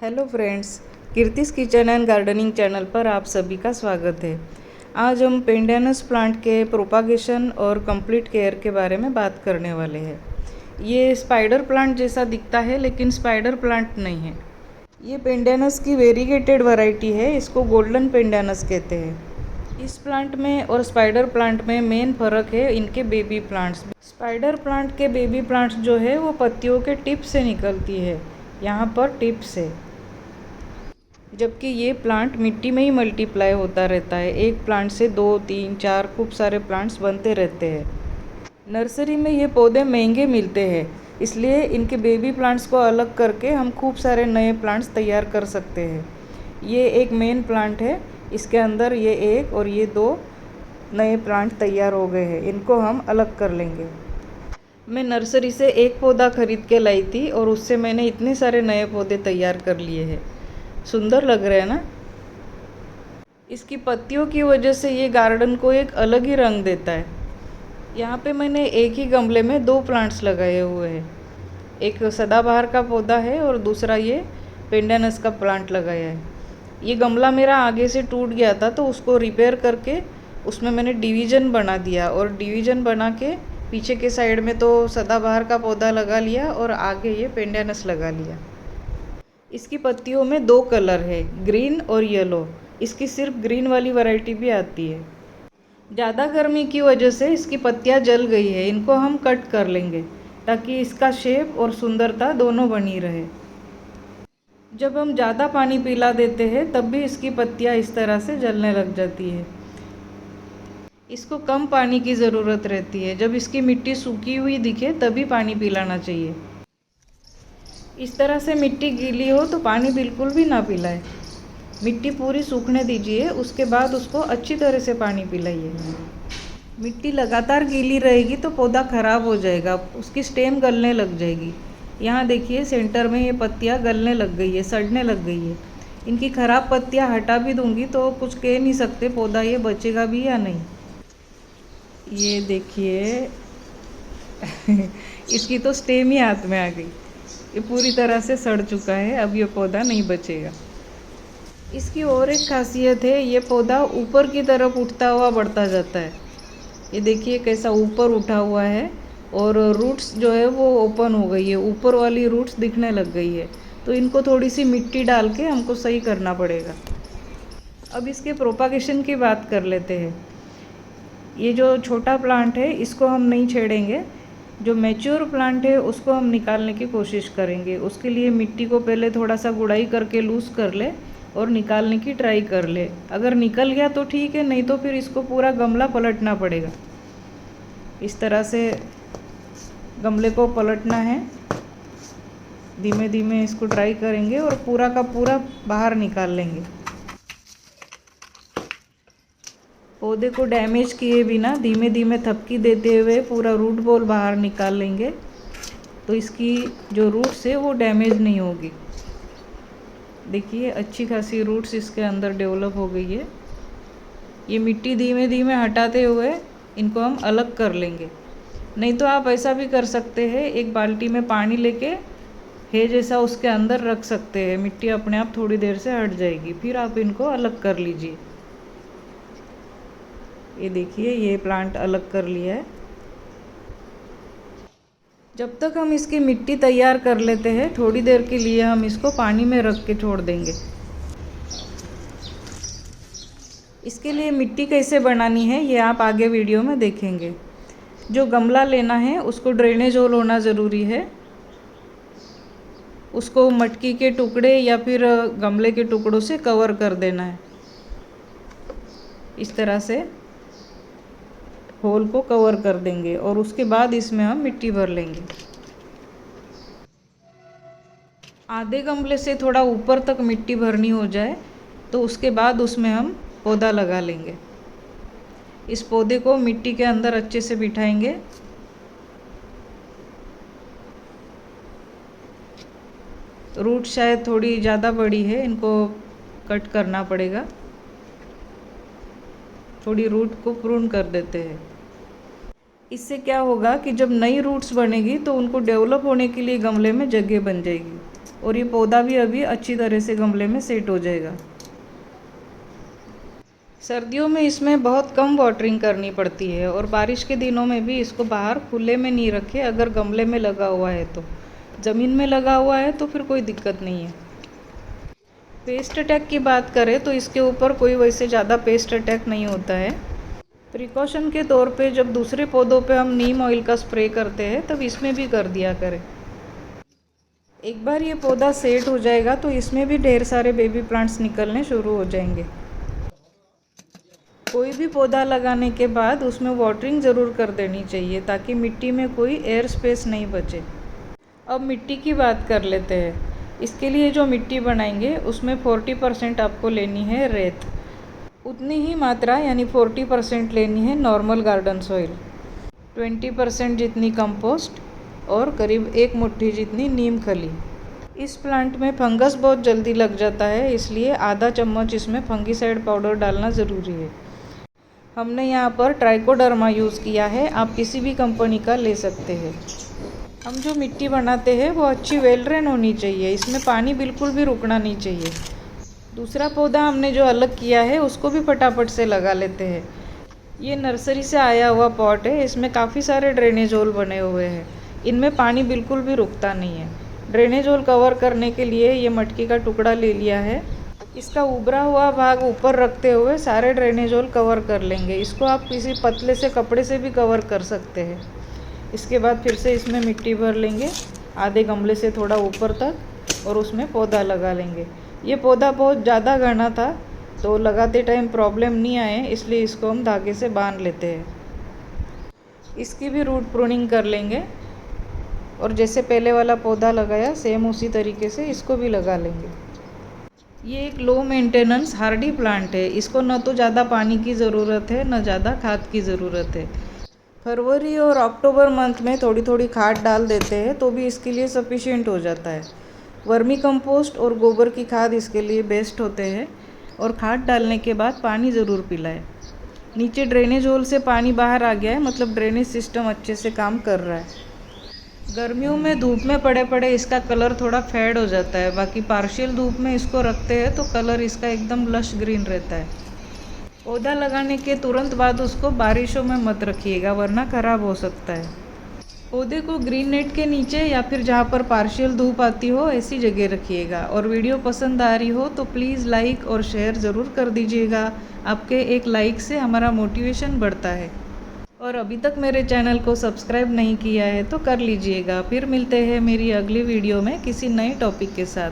Hello friends, Kirti's kitchen and gardening channel पर आप सभी का स्वागत है। आज हम पेंडेनस प्लांट के प्रोपागेशन और कंप्लीट केयर के बारे में बात करने वाले हैं। ये स्पाइडर प्लांट जैसा दिखता है लेकिन स्पाइडर प्लांट नहीं है। ये पेंडेनस की वेरीगेटेड वैरायटी है, इसको गोल्डन पेंडेनस कहते हैं। इस प्लांट में और स्पाइडर प्लांट में मेन फ़र्क है इनके बेबी प्लांट्स। स्पाइडर प्लांट के बेबी प्लांट्स जो है वो पत्तियों के टिप से निकलती है, यहाँ पर टिप से, जबकि ये प्लांट मिट्टी में ही मल्टीप्लाई होता रहता है। एक प्लांट से 2, 3, 4 खूब सारे प्लांट्स बनते रहते हैं। नर्सरी में ये पौधे महंगे मिलते हैं, इसलिए इनके बेबी प्लांट्स को अलग करके हम खूब सारे नए प्लांट्स तैयार कर सकते हैं। ये एक मेन प्लांट है, इसके अंदर ये एक और ये 2 नए प्लांट तैयार हो गए हैं, इनको हम अलग कर लेंगे। मैं नर्सरी से एक पौधा खरीद के लाई थी और उससे मैंने इतने सारे नए पौधे तैयार कर लिए हैं। सुंदर लग रहे हैं ना। इसकी पत्तियों की वजह से ये गार्डन को एक अलग ही रंग देता है। यहाँ पे मैंने एक ही गमले में 2 प्लांट्स लगाए हुए हैं। एक सदाबहार का पौधा है और दूसरा ये पेंडेनस का प्लांट लगाया है। ये गमला मेरा आगे से टूट गया था तो उसको रिपेयर करके उसमें मैंने डिवीज़न बना दिया और डिवीज़न बना के पीछे के साइड में तो सदाबहार का पौधा लगा लिया और आगे ये पेंडेनस लगा लिया। इसकी पत्तियों में 2 कलर है, ग्रीन और येलो। इसकी सिर्फ ग्रीन वाली वैरायटी भी आती है। ज़्यादा गर्मी की वजह से इसकी पत्तियां जल गई है, इनको हम कट कर लेंगे ताकि इसका शेप और सुंदरता दोनों बनी रहे। जब हम ज़्यादा पानी पिला देते हैं तब भी इसकी पत्तियां इस तरह से जलने लग जाती है। इसको कम पानी की ज़रूरत रहती है। जब इसकी मिट्टी सूखी हुई दिखे तभी पानी पिलाना चाहिए। इस तरह से मिट्टी गीली हो तो पानी बिल्कुल भी ना पिलाएं। मिट्टी पूरी सूखने दीजिए, उसके बाद उसको अच्छी तरह से पानी पिलाइए। मिट्टी लगातार गीली रहेगी तो पौधा ख़राब हो जाएगा, उसकी स्टेम गलने लग जाएगी। यहाँ देखिए सेंटर में ये पत्तियाँ गलने लग गई है, सड़ने लग गई है। इनकी ख़राब पत्तियाँ हटा भी दूंगी तो कुछ कह नहीं सकते पौधा ये बचेगा भी या नहीं। ये देखिए इसकी तो स्टेम ही हाथ में आ गई। ये पूरी तरह से सड़ चुका है, अब ये पौधा नहीं बचेगा। इसकी और एक खासियत है, ये पौधा ऊपर की तरफ उठता हुआ बढ़ता जाता है। ये देखिए कैसा ऊपर उठा हुआ है और रूट्स जो है वो ओपन हो गई है, ऊपर वाली रूट्स दिखने लग गई है। तो इनको थोड़ी सी मिट्टी डाल के हमको सही करना पड़ेगा। अब इसके प्रोपागेशन की बात कर लेते हैं। ये जो छोटा प्लांट है इसको हम नहीं छेड़ेंगे। जो मैच्योर प्लांट है उसको हम निकालने की कोशिश करेंगे। उसके लिए मिट्टी को पहले थोड़ा सा गुड़ाई करके लूज़ कर ले और निकालने की ट्राई कर ले। अगर निकल गया तो ठीक है, नहीं तो फिर इसको पूरा गमला पलटना पड़ेगा। इस तरह से गमले को पलटना है। धीमे धीमे इसको ट्राई करेंगे और पूरा का पूरा बाहर निकाल लेंगे। पौधे को डैमेज किए बिना धीमे धीमे थपकी देते हुए पूरा रूट बॉल बाहर निकाल लेंगे तो इसकी जो रूट्स है वो डैमेज नहीं होगी। देखिए अच्छी खासी रूट्स इसके अंदर डेवलप हो गई है। ये मिट्टी धीमे धीमे हटाते हुए इनको हम अलग कर लेंगे। नहीं तो आप ऐसा भी कर सकते हैं, एक बाल्टी में पानी लेके है जैसा उसके अंदर रख सकते हैं, मिट्टी अपने आप थोड़ी देर से हट जाएगी, फिर आप इनको अलग कर लीजिए। ये देखिए ये प्लांट अलग कर लिया है। जब तक हम इसकी मिट्टी तैयार कर लेते हैं थोड़ी देर के लिए हम इसको पानी में रख के छोड़ देंगे। इसके लिए मिट्टी कैसे बनानी है ये आप आगे वीडियो में देखेंगे। जो गमला लेना है उसको ड्रेनेज होल होना ज़रूरी है। उसको मटकी के टुकड़े या फिर गमले के टुकड़ों से कवर कर देना है। इस तरह से होल को कवर कर देंगे और उसके बाद इसमें हम मिट्टी भर लेंगे। आधे गमले से थोड़ा ऊपर तक मिट्टी भरनी हो जाए तो उसके बाद उसमें हम पौधा लगा लेंगे। इस पौधे को मिट्टी के अंदर अच्छे से बिठाएंगे। रूट शायद थोड़ी ज़्यादा बड़ी है, इनको कट करना पड़ेगा। थोड़ी रूट को प्रून कर देते हैं। इससे क्या होगा कि जब नई रूट्स बनेगी तो उनको डेवलप होने के लिए गमले में जगह बन जाएगी। और ये पौधा भी अभी अच्छी तरह से गमले में सेट हो जाएगा। सर्दियों में इसमें बहुत कम वाटरिंग करनी पड़ती है और बारिश के दिनों में भी इसको बाहर खुले में नहीं रखें। अगर गमले में लगा हुआ है तो, ज़मीन में लगा हुआ है तो फिर कोई दिक्कत नहीं है। पेस्ट अटैक की बात करें तो इसके ऊपर कोई वैसे ज़्यादा पेस्ट अटैक नहीं होता है। प्रिकॉशन के तौर पे जब दूसरे पौधों पे हम नीम ऑयल का स्प्रे करते हैं तब इसमें भी कर दिया करें। एक बार ये पौधा सेट हो जाएगा तो इसमें भी ढेर सारे बेबी प्लांट्स निकलने शुरू हो जाएंगे। कोई भी पौधा लगाने के बाद उसमें वाटरिंग ज़रूर कर देनी चाहिए ताकि मिट्टी में कोई एयर स्पेस नहीं बचे। अब मिट्टी की बात कर लेते हैं। इसके लिए जो मिट्टी बनाएंगे उसमें 40% आपको लेनी है रेत, उतनी ही मात्रा यानी 40% लेनी है नॉर्मल गार्डन सॉइल, 20% जितनी कंपोस्ट और करीब 1 मुट्ठी जितनी नीम खली। इस प्लांट में फंगस बहुत जल्दी लग जाता है, इसलिए आधा चम्मच इसमें फंगीसाइड पाउडर डालना ज़रूरी है। हमने यहाँ पर ट्राइकोडर्मा यूज़ किया है, आप किसी भी कंपनी का ले सकते हैं। हम जो मिट्टी बनाते हैं वो अच्छी वेल ड्रेन होनी चाहिए, इसमें पानी बिल्कुल भी रुकना नहीं चाहिए। दूसरा पौधा हमने जो अलग किया है उसको भी फटाफट से लगा लेते हैं। ये नर्सरी से आया हुआ पॉट है, इसमें काफ़ी सारे ड्रेनेज होल बने हुए हैं, इनमें पानी बिल्कुल भी रुकता नहीं है। ड्रेनेज होल कवर करने के लिए ये मटकी का टुकड़ा ले लिया है, इसका उभरा हुआ भाग ऊपर रखते हुए सारे ड्रेनेज होल कवर कर लेंगे। इसको आप किसी पतले से कपड़े से भी कवर कर सकते हैं। इसके बाद फिर से इसमें मिट्टी भर लेंगे आधे गमले से थोड़ा ऊपर तक और उसमें पौधा लगा लेंगे। ये पौधा बहुत ज़्यादा घना था तो लगाते टाइम प्रॉब्लम नहीं आए, इसलिए इसको हम धागे से बांध लेते हैं। इसकी भी रूट प्रूनिंग कर लेंगे और जैसे पहले वाला पौधा लगाया सेम उसी तरीके से इसको भी लगा लेंगे। ये एक लो मेंटेनेंस हार्डी प्लांट है, इसको न तो ज़्यादा पानी की ज़रूरत है न ज़्यादा खाद की ज़रूरत है। फरवरी और अक्टूबर मंथ में थोड़ी थोड़ी खाद डाल देते हैं तो भी इसके लिए सफिशिएंट हो जाता है। वर्मी कंपोस्ट और गोबर की खाद इसके लिए बेस्ट होते हैं और खाद डालने के बाद पानी ज़रूर पिलाएं। नीचे ड्रेनेज होल से पानी बाहर आ गया है, मतलब ड्रेनेज सिस्टम अच्छे से काम कर रहा है। गर्मियों में धूप में पड़े पड़े इसका कलर थोड़ा फेड हो जाता है, बाकी पार्शियल धूप में इसको रखते हैं तो कलर इसका एकदम लश ग्रीन रहता है। पौधा लगाने के तुरंत बाद उसको बारिशों में मत रखिएगा वरना ख़राब हो सकता है। पौधे को ग्रीन नेट के नीचे या फिर जहाँ पर पार्शियल धूप आती हो ऐसी जगह रखिएगा। और वीडियो पसंद आ रही हो तो प्लीज़ लाइक और शेयर ज़रूर कर दीजिएगा, आपके एक लाइक से हमारा मोटिवेशन बढ़ता है। और अभी तक मेरे चैनल को सब्सक्राइब नहीं किया है तो कर लीजिएगा। फिर मिलते हैं मेरी अगली वीडियो में किसी नए टॉपिक के साथ।